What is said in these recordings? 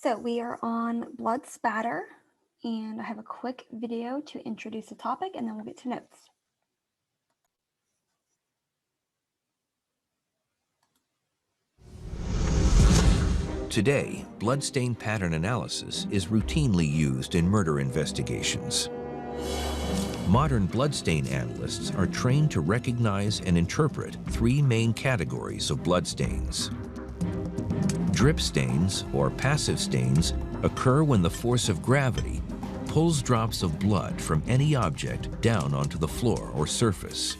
So we are on blood spatter, and I have a quick video to introduce the topic, and then we'll get to notes. Today, bloodstain pattern analysis is routinely used in murder investigations. Modern bloodstain analysts are trained to recognize and interpret three main categories of bloodstains. Drip stains, or passive stains, occur when the force of gravity pulls drops of blood from any object down onto the floor or surface.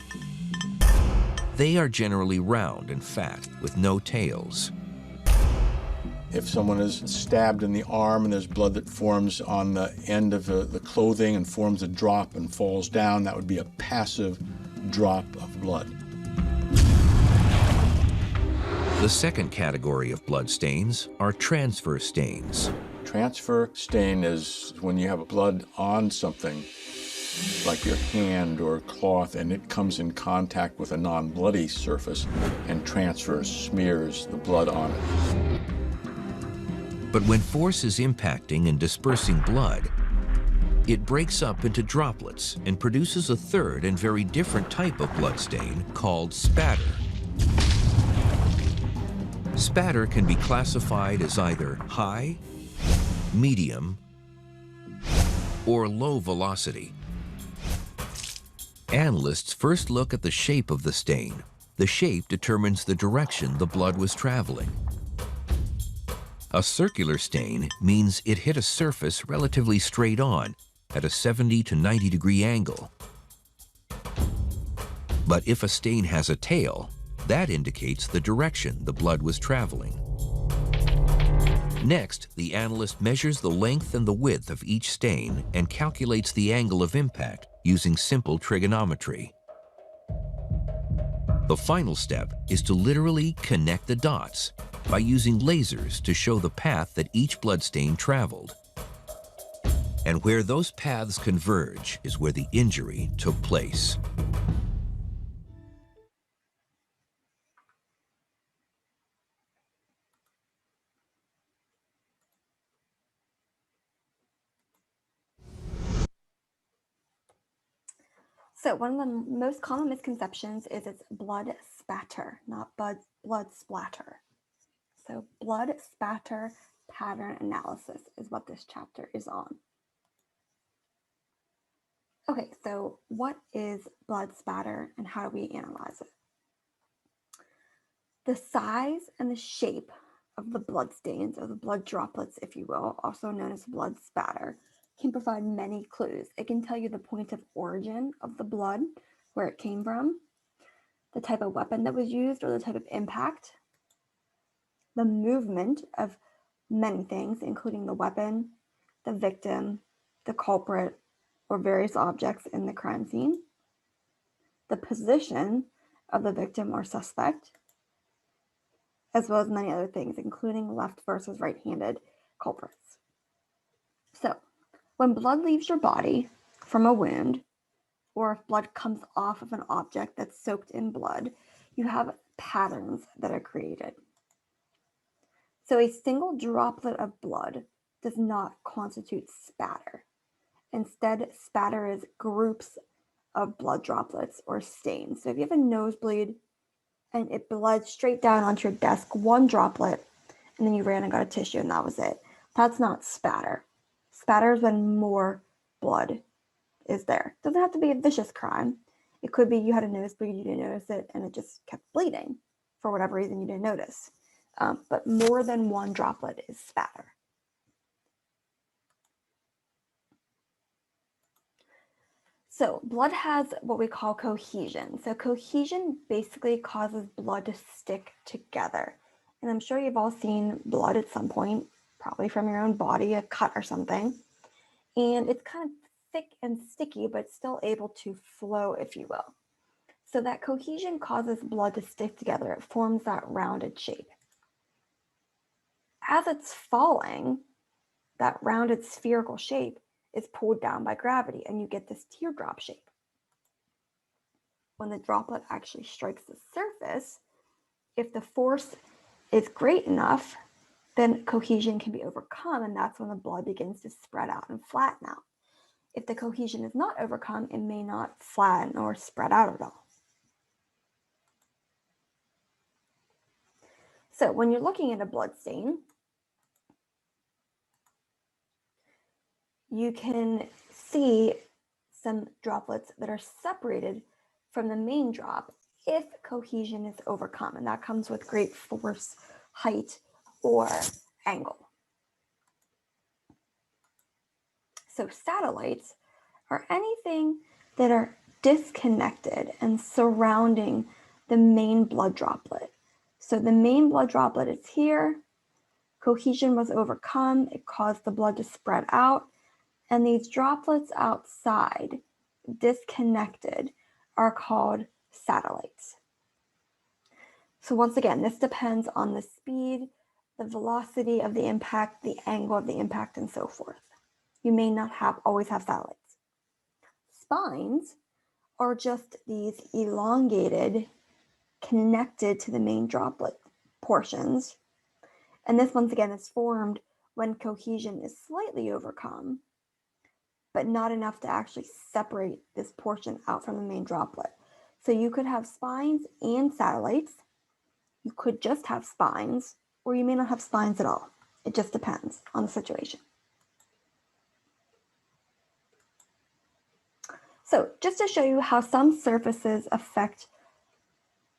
They are generally round and fat with no tails. If someone is stabbed in the arm and there's blood that forms on the end of the clothing and forms a drop and falls down, that would be a passive drop of blood. The second category of blood stains are transfer stains. Transfer stain is when you have blood on something, like your hand or cloth, and it comes in contact with a non-bloody surface and transfers, smears the blood on it. But when force is impacting and dispersing blood, it breaks up into droplets and produces a third and very different type of bloodstain called spatter. Spatter can be classified as either high, medium, or low velocity. Analysts first look at the shape of the stain. The shape determines the direction the blood was traveling. A circular stain means it hit a surface relatively straight on at a 70 to 90 degree angle. But if a stain has a tail, that indicates the direction the blood was traveling. Next, the analyst measures the length and the width of each stain and calculates the angle of impact using simple trigonometry. The final step is to literally connect the dots by using lasers to show the path that each bloodstain traveled. And where those paths converge is where the injury took place. So one of the most common misconceptions is it's blood spatter, not blood splatter. So blood spatter pattern analysis is what this chapter is on. Okay, so what is blood spatter and how do we analyze it? The size and the shape of the blood stains, or the blood droplets, if you will, also known as blood spatter, can provide many clues. It can tell you the point of origin of the blood, where it came from, the type of weapon that was used or the type of impact, the movement of many things, including the weapon, the victim, the culprit, or various objects in the crime scene, the position of the victim or suspect, as well as many other things, including left versus right-handed culprits. So, when blood leaves your body from a wound, or if blood comes off of an object that's soaked in blood, you have patterns that are created. So a single droplet of blood does not constitute spatter. Instead, spatter is groups of blood droplets or stains. So if you have a nosebleed and it bled straight down onto your desk, one droplet, and then you ran and got a tissue and that was it, that's not spatter. Spatter is when more blood is there. It doesn't have to be a vicious crime. It could be you had a nosebleed, you didn't notice it, and it just kept bleeding. For whatever reason, you didn't notice. But more than one droplet is spatter. So blood has what we call cohesion. So cohesion basically causes blood to stick together. And I'm sure you've all seen blood at some point, probably from your own body, a cut or something. And it's kind of thick and sticky, but still able to flow, if you will. So that cohesion causes blood to stick together. It forms that rounded shape. As it's falling, that rounded spherical shape is pulled down by gravity, and you get this teardrop shape. When the droplet actually strikes the surface, if the force is great enough, then cohesion can be overcome, and that's when the blood begins to spread out and flatten out. If the cohesion is not overcome, it may not flatten or spread out at all. So when you're looking at a blood stain, you can see some droplets that are separated from the main drop if cohesion is overcome, and that comes with great force, height, or angle. So satellites are anything that are disconnected and surrounding the main blood droplet. So the main blood droplet is here, cohesion was overcome, it caused the blood to spread out, and these droplets outside, disconnected, are called satellites. So once again, this depends on the speed, the velocity of the impact, the angle of the impact, and so forth. You may not always have satellites. Spines are just these elongated, connected to the main droplet portions. And this, once again, is formed when cohesion is slightly overcome, but not enough to actually separate this portion out from the main droplet. So you could have spines and satellites. You could just have spines, or you may not have spines at all. It just depends on the situation. So just to show you how some surfaces affect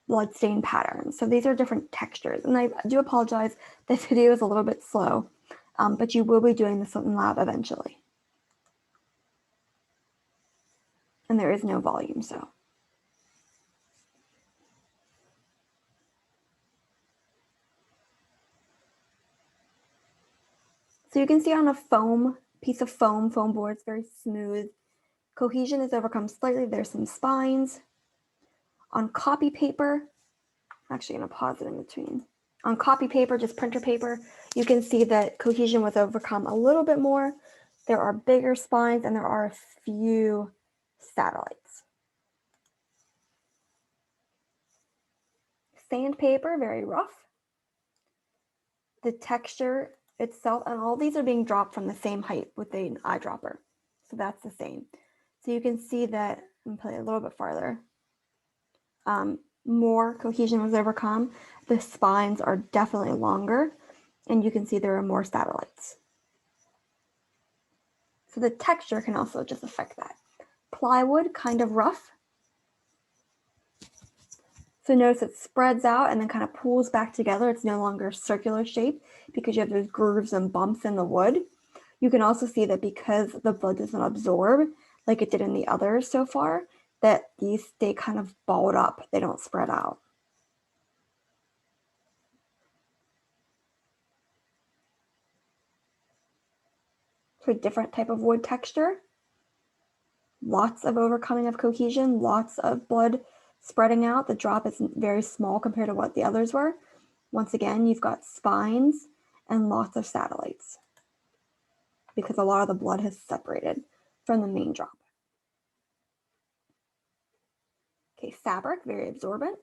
blood stain patterns. So these are different textures, and I do apologize, this video is a little bit slow, but you will be doing this in lab eventually. And there is no volume, so. So you can see on a piece of foam board, it's very smooth. Cohesion is overcome slightly, there's some spines. On copy paper, I'm actually gonna pause it in between. On copy paper, just printer paper, you can see that cohesion was overcome a little bit more. There are bigger spines and there are a few satellites. Sandpaper, very rough. The texture itself, and all these are being dropped from the same height with an eyedropper. So that's the same. So you can see that, I'm play a little bit farther. More cohesion was overcome. The spines are definitely longer, and you can see there are more satellites. So the texture can also just affect that. Plywood, kind of rough. So notice it spreads out and then kind of pulls back together. It's no longer a circular shape because you have those grooves and bumps in the wood. You can also see that because the blood doesn't absorb like it did in the others so far, that these stay kind of balled up. They don't spread out. So a different type of wood texture. Lots of overcoming of cohesion, lots of blood spreading out. The drop is very small compared to what the others were. Once again, you've got spines and lots of satellites because a lot of the blood has separated from the main drop. Okay, fabric, very absorbent.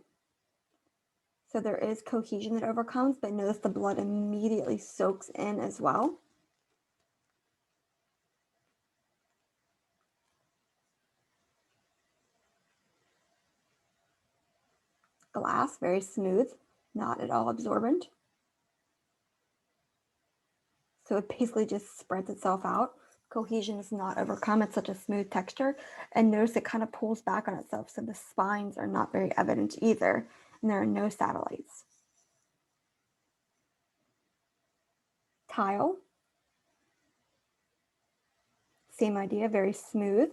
So there is cohesion that overcomes, but notice the blood immediately soaks in as well. Glass, very smooth, not at all absorbent. So it basically just spreads itself out. Cohesion is not overcome. It's such a smooth texture. And notice it kind of pulls back on itself. So the spines are not very evident either. And there are no satellites. Tile. Same idea, very smooth,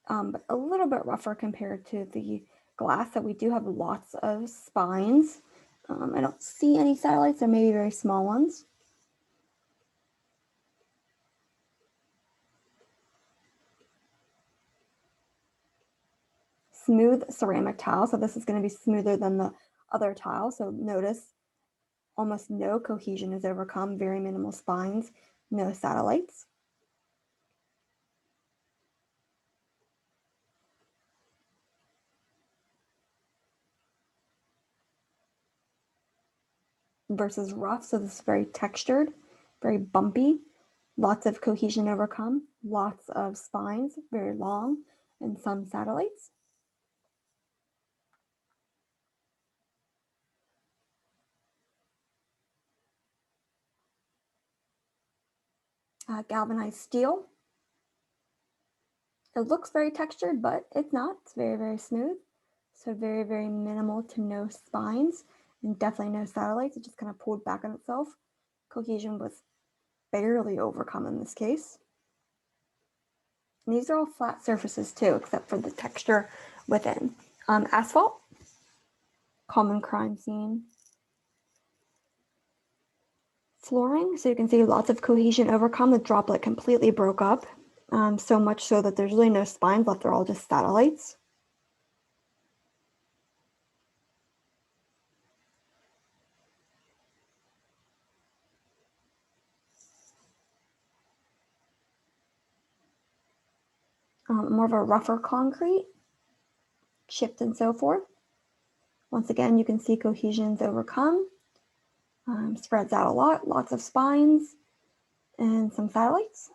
but a little bit rougher compared to the glass. So we do have lots of spines. I don't see any satellites. There may be very small ones. Smooth ceramic tile. So this is going to be smoother than the other tile. So notice almost no cohesion is overcome, very minimal spines, no satellites. versus rough. So this is very textured, very bumpy, lots of cohesion overcome, lots of spines, very long, and some satellites. Galvanized steel. It looks very textured, but it's not. It's very, very smooth. So very, very minimal to no spines and definitely no satellites. It just kind of pulled back on itself. Cohesion was barely overcome in this case. And these are all flat surfaces too, except for the texture within. Asphalt, common crime scene. Flooring, so you can see lots of cohesion overcome. The droplet completely broke up, so much so that there's really no spines left. They're all just satellites. More of a rougher concrete, chipped and so forth. Once again, you can see cohesions overcome, spreads out a lot, lots of spines, and some satellites.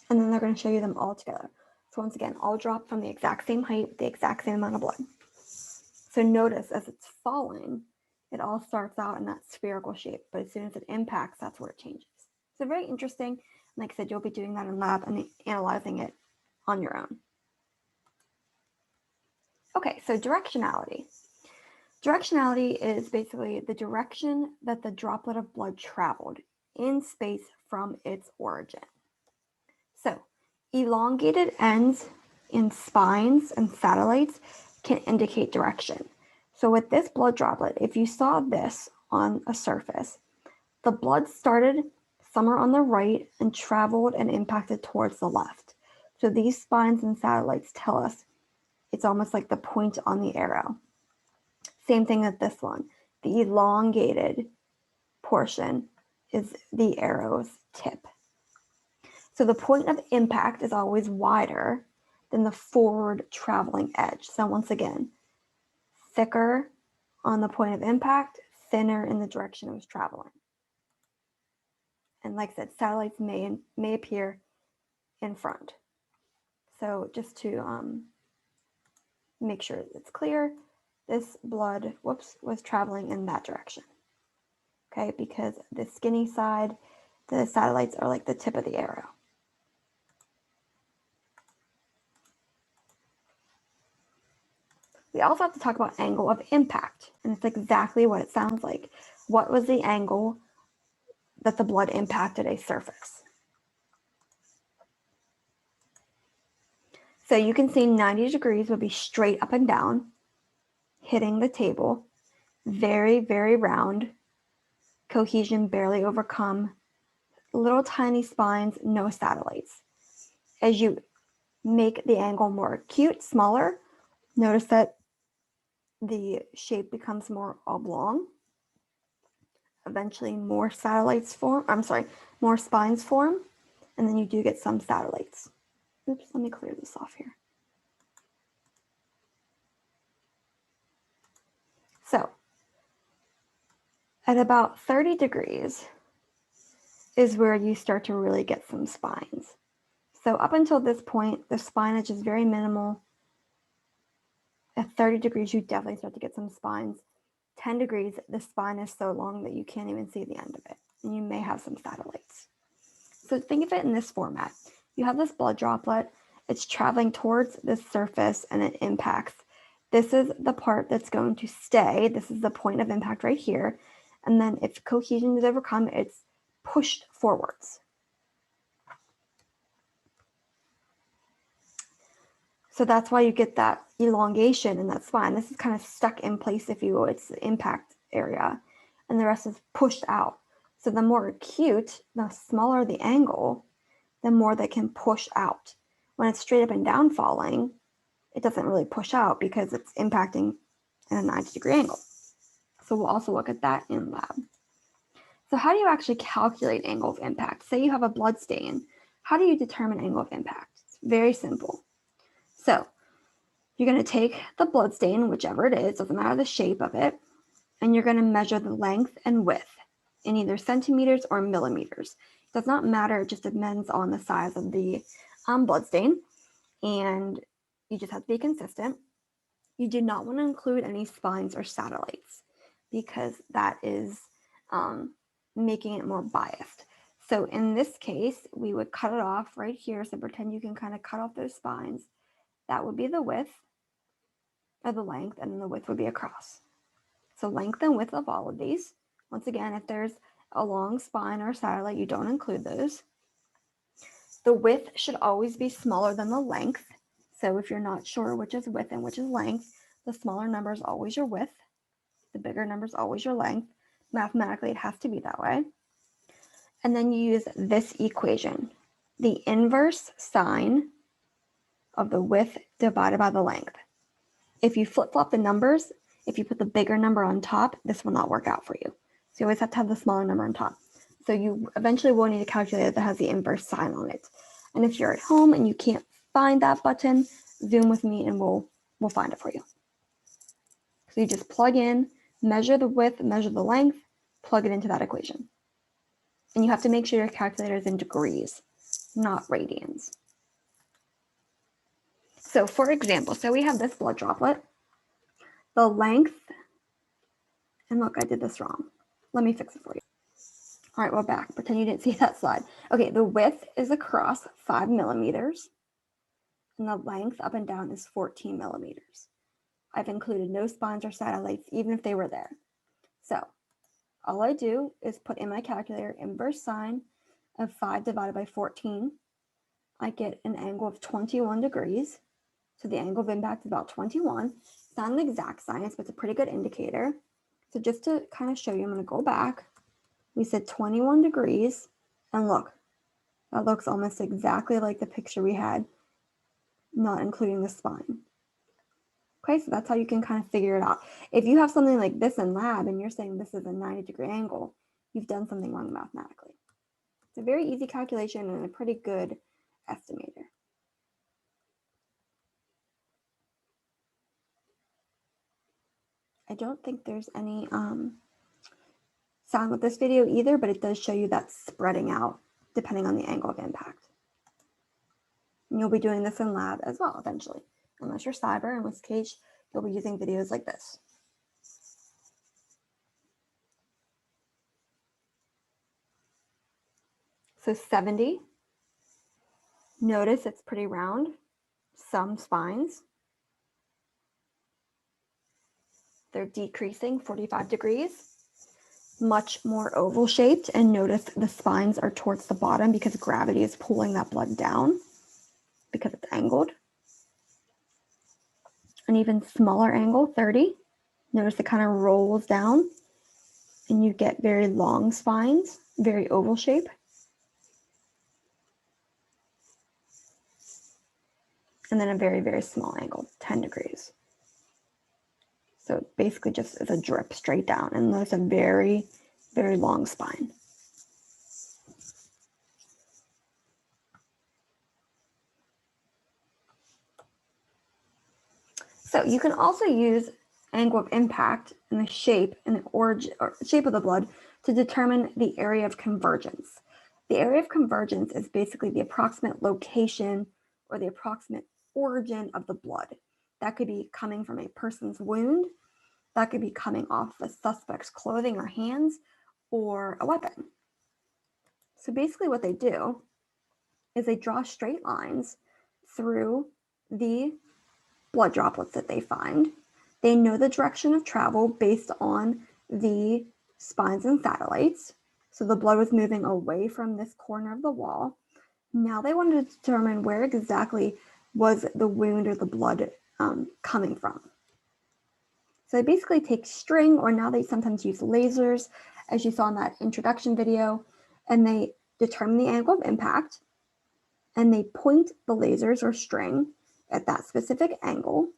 And then they're going to show you them all together. So once again, all drop from the exact same height, the exact same amount of blood. So notice as it's falling, it all starts out in that spherical shape, but as soon as it impacts, that's where it changes. So very interesting. Like I said, you'll be doing that in lab and analyzing it on your own. Okay, so directionality. Directionality is basically the direction that the droplet of blood traveled in space from its origin. So elongated ends in spines and satellites can indicate direction. So with this blood droplet, if you saw this on a surface, the blood started somewhere on the right and traveled and impacted towards the left. So these spines and satellites tell us it's almost like the point on the arrow. Same thing with this one. The elongated portion is the arrow's tip. So the point of impact is always wider than the forward traveling edge. So once again, thicker on the point of impact, thinner in the direction it was traveling. And like I said, satellites may appear in front. So just to make sure it's clear, this blood, was traveling in that direction. Okay, because the skinny side, the satellites are like the tip of the arrow. We also have to talk about angle of impact, and it's exactly what it sounds like. What was the angle that the blood impacted a surface? So you can see 90 degrees would be straight up and down, hitting the table, very, very round, cohesion barely overcome, little tiny spines, no satellites. As you make the angle more acute, smaller, notice that the shape becomes more oblong. Eventually more satellites form, more spines form, and then you do get some satellites. Oops, let me clear this off here. So at about 30 degrees is where you start to really get some spines. So up until this point, the spinage is very minimal. At 30 degrees, you definitely start to get some spines. 10 degrees, the spine is so long that you can't even see the end of it, and you may have some satellites. So think of it in this format. You have this blood droplet, it's traveling towards this surface and it impacts. This is the part that's going to stay. This is the point of impact right here. And then if cohesion is overcome, it's pushed forwards. So that's why you get that elongation in that spine. This is kind of stuck in place, if you will. It's the impact area, and the rest is pushed out. So the more acute, the smaller the angle, the more they can push out. When it's straight up and down falling, it doesn't really push out because it's impacting at a 90-degree angle. So we'll also look at that in lab. So how do you actually calculate angle of impact? Say you have a blood stain. How do you determine angle of impact? It's very simple. So you're going to take the blood stain, whichever it is, doesn't matter the shape of it, and you're going to measure the length and width in either centimeters or millimeters. It does not matter, it just depends on the size of the blood stain, and you just have to be consistent. You do not want to include any spines or satellites because that is making it more biased. So in this case, we would cut it off right here. So pretend you can kind of cut off those spines. That would be the width or the length, and then the width would be across. So length and width of all of these. Once again, if there's a long spine or satellite, you don't include those. The width should always be smaller than the length. So if you're not sure which is width and which is length, the smaller number is always your width. The bigger number is always your length. Mathematically, it has to be that way. And then you use this equation, the inverse sine of the width divided by the length. If you flip-flop the numbers, if you put the bigger number on top, this will not work out for you. So you always have to have the smaller number on top. So you eventually will need a calculator that has the inverse sine on it. And if you're at home and you can't find that button, Zoom with me and we'll find it for you. So you just plug in, measure the width, measure the length, plug it into that equation. And you have to make sure your calculator is in degrees, not radians. So for example, so we have this blood droplet. The length, and look, I did this wrong. Let me fix it for you. All right, we're back. Pretend you didn't see that slide. Okay, the width is across 5 millimeters, and the length up and down is 14 millimeters. I've included no spines or satellites, even if they were there. So all I do is put in my calculator inverse sine of 5 divided by 14. I get an angle of 21 degrees. So the angle of impact is about 21. It's not an exact science, but it's a pretty good indicator. So just to kind of show you, I'm going to go back. We said 21 degrees, and look, that looks almost exactly like the picture we had, not including the spine. Okay, so that's how you can kind of figure it out. If you have something like this in lab and you're saying this is a 90-degree angle, you've done something wrong mathematically. It's a very easy calculation and a pretty good estimator. I don't think there's any sound with this video either, but it does show you that spreading out depending on the angle of impact. And you'll be doing this in lab as well eventually, unless you're cyber, in which case you'll be using videos like this. So 70, notice it's pretty round, some spines. They're decreasing 45 degrees. Much more oval shaped, and notice the spines are towards the bottom because gravity is pulling that blood down because it's angled. An even smaller angle, 30. Notice it kind of rolls down and you get very long spines, very oval shape. And then a very, very small angle, 10 degrees. So it basically just is a drip straight down, and there's a very, very long spine. So you can also use angle of impact and the shape and the origin or shape of the blood to determine the area of convergence. The area of convergence is basically the approximate location or the approximate origin of the blood. That could be coming from a person's wound. That could be coming off the suspect's clothing or hands, or a weapon. So basically what they do is they draw straight lines through the blood droplets that they find. They know the direction of travel based on the spines and satellites. So the blood was moving away from this corner of the wall. Now they wanted to determine where exactly was the wound or the blood coming from. So they basically take string, or now they sometimes use lasers, as you saw in that introduction video, and they determine the angle of impact, and they point the lasers or string at that specific angle,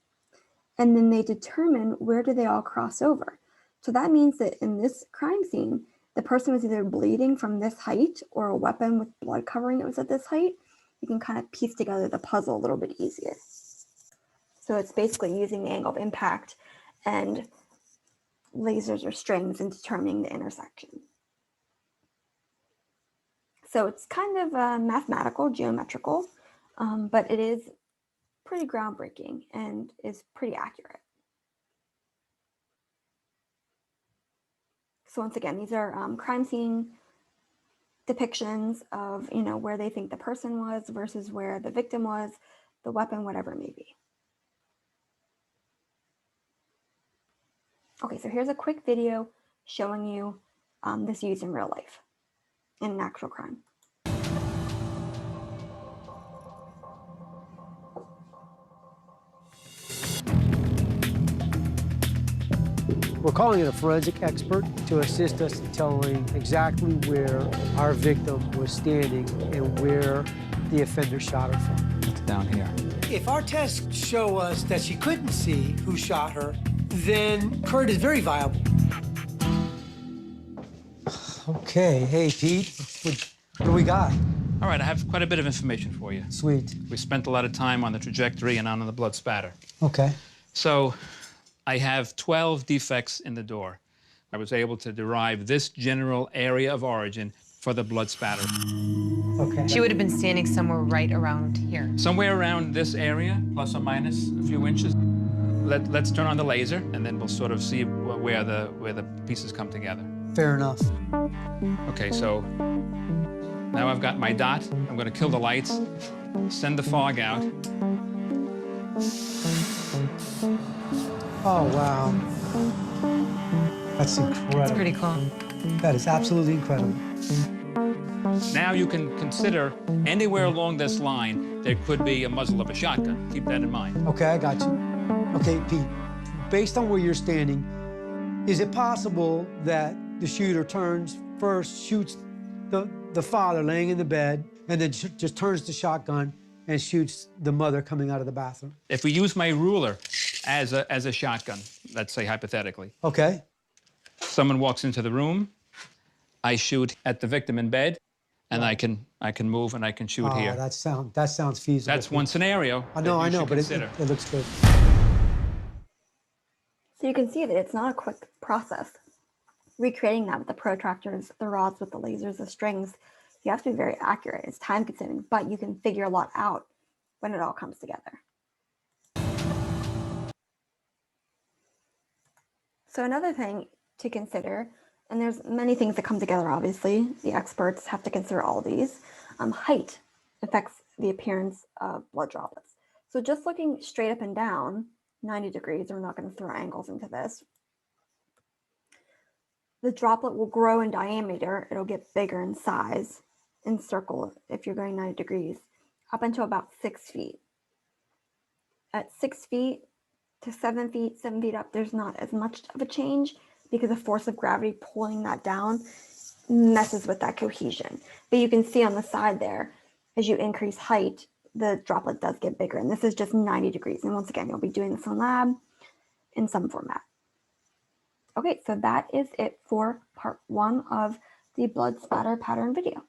and then they determine where do they all cross over. So that means that in this crime scene, the person was either bleeding from this height or a weapon with blood covering it was at this height. You can kind of piece together the puzzle a little bit easier. So it's basically using the angle of impact and lasers or strings in determining the intersection. So it's kind of mathematical, geometrical, but it is pretty groundbreaking and is pretty accurate. So once again, these are crime scene depictions of, where they think the person was versus where the victim was, the weapon, whatever it may be. Okay, so here's a quick video showing you this used in real life in an actual crime. We're calling in a forensic expert to assist us in telling exactly where our victim was standing and where the offender shot her from. It's down here. If our tests show us that she couldn't see who shot her, then Kurt is very viable. Okay, hey, Pete, what do we got? All right, I have quite a bit of information for you. Sweet. We spent a lot of time on the trajectory and on the blood spatter. Okay. So I have 12 defects in the door. I was able to derive this general area of origin for the blood spatter. Okay. She would have been standing somewhere right around here. Somewhere around this area, plus or minus a few inches. Let's turn on the laser, and then we'll sort of see where the pieces come together. Fair enough. Okay, so now I've got my dot. I'm going to kill the lights, send the fog out. Oh, wow. That's incredible. That's pretty cool. That is absolutely incredible. Now you can consider anywhere along this line there could be a muzzle of a shotgun. Keep that in mind. Okay, I got you. Okay, Pete, based on where you're standing, is it possible that the shooter turns first, shoots the father laying in the bed, and then just turns the shotgun and shoots the mother coming out of the bathroom? If we use my ruler as a shotgun, let's say hypothetically, Okay. someone walks into the room, I shoot at the victim in bed, and I can move and I can shoot here. That sounds feasible. That's one scenario. I know, but consider. it looks good. So you can see that it's not a quick process. Recreating that with the protractors, the rods with the lasers, the strings, you have to be very accurate. It's time consuming, but you can figure a lot out when it all comes together. So another thing to consider, and there's many things that come together, obviously. The experts have to consider all these. Height affects the appearance of blood droplets. So just looking straight up and down, 90 degrees, we're not going to throw angles into this. The droplet will grow in diameter. It'll get bigger in size in circle if you're going 90 degrees, up until about 6 feet. At 6 feet to 7 feet, 7 feet up, there's not as much of a change because the force of gravity pulling that down messes with that cohesion. But you can see on the side there, as you increase height, the droplet does get bigger. And this is just 90 degrees. And once again, you'll be doing this in lab in some format. Okay, so that is it for part 1 of the blood spatter pattern video.